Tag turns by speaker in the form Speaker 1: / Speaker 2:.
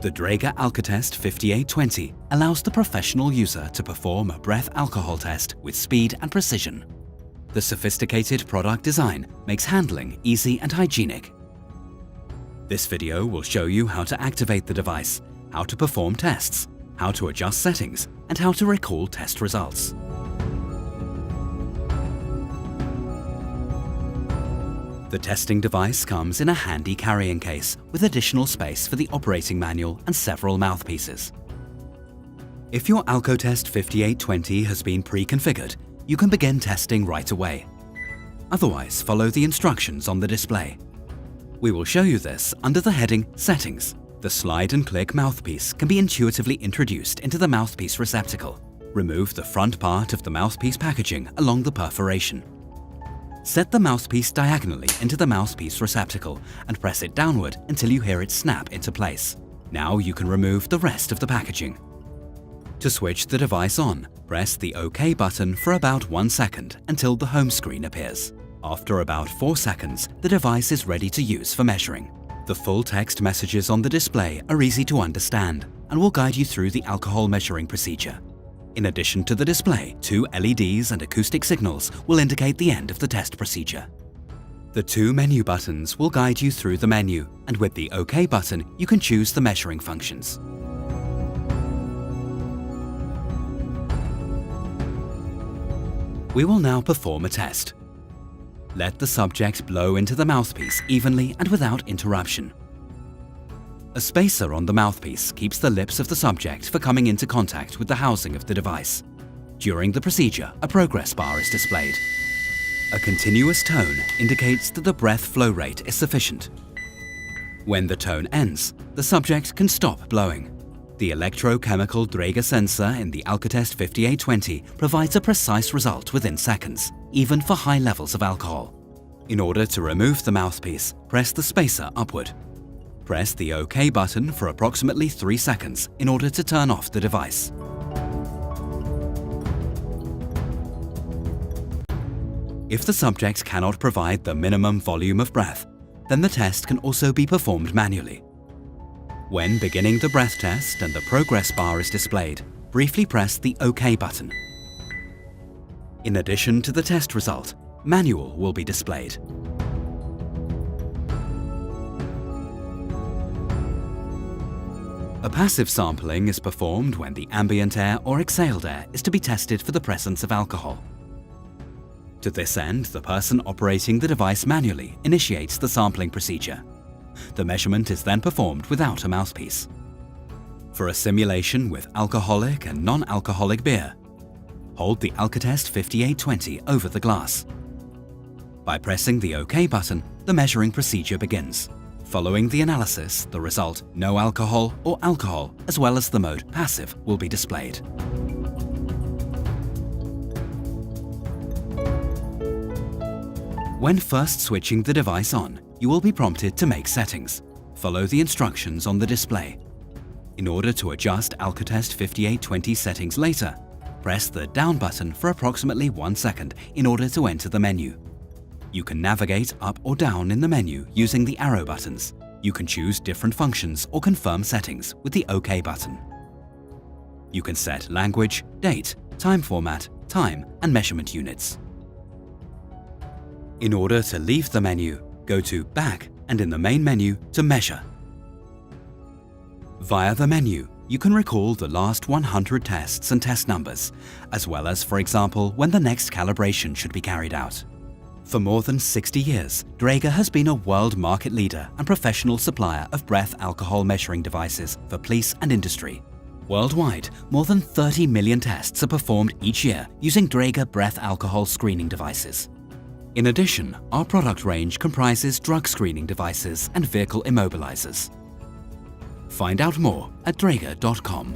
Speaker 1: The Dräger Alcotest 5820 allows the professional user to perform a breath alcohol test with speed and precision. The sophisticated product design makes handling easy and hygienic. This video will show you how to activate the device, how to perform tests, how to adjust settings, and how to recall test results. The testing device comes in a handy carrying case with additional space for the operating manual and several mouthpieces. If your Alcotest 5820 has been pre-configured, you can begin testing right away. Otherwise, follow the instructions on the display. We will show you this under the heading Settings. The slide and click mouthpiece can be intuitively introduced into the mouthpiece receptacle. Remove the front part of the mouthpiece packaging along the perforation. Set the mouthpiece diagonally into the mouthpiece receptacle and press it downward until you hear it snap into place. Now you can remove the rest of the packaging. To switch the device on, press the OK button for about 1 second until the home screen appears. After about 4 seconds, the device is ready to use for measuring. The full text messages on the display are easy to understand and will guide you through the alcohol measuring procedure. In addition to the display, 2 LEDs and acoustic signals will indicate the end of the test procedure. The 2 menu buttons will guide you through the menu, and with the OK button, you can choose the measuring functions. We will now perform a test. Let the subject blow into the mouthpiece evenly and without interruption. A spacer on the mouthpiece keeps the lips of the subject from coming into contact with the housing of the device. During the procedure, a progress bar is displayed. A continuous tone indicates that the breath flow rate is sufficient. When the tone ends, the subject can stop blowing. The electrochemical Dräger sensor in the Alcotest 5820 provides a precise result within seconds, even for high levels of alcohol. In order to remove the mouthpiece, press the spacer upward. Press the OK button for approximately 3 seconds in order to turn off the device. If the subject cannot provide the minimum volume of breath, then the test can also be performed manually. When beginning the breath test and the progress bar is displayed, briefly press the OK button. In addition to the test result, manual will be displayed. A passive sampling is performed when the ambient air or exhaled air is to be tested for the presence of alcohol. To this end, the person operating the device manually initiates the sampling procedure. The measurement is then performed without a mouthpiece. For a simulation with alcoholic and non-alcoholic beer, hold the Alcotest 5820 over the glass. By pressing the OK button, the measuring procedure begins. Following the analysis, the result, no alcohol or alcohol, as well as the mode passive, will be displayed. When first switching the device on, you will be prompted to make settings. Follow the instructions on the display. In order to adjust Alcotest 5820 settings later, press the down button for approximately 1 second in order to enter the menu. You can navigate up or down in the menu using the arrow buttons. You can choose different functions or confirm settings with the OK button. You can set language, date, time format, time, and measurement units. In order to leave the menu, go to Back and in the main menu to Measure. Via the menu, you can recall the last 100 tests and test numbers, as well as, for example, when the next calibration should be carried out. For more than 60 years, Dräger has been a world market leader and professional supplier of breath alcohol measuring devices for police and industry. Worldwide, more than 30 million tests are performed each year using Dräger breath alcohol screening devices. In addition, our product range comprises drug screening devices and vehicle immobilizers. Find out more at Dräger.com.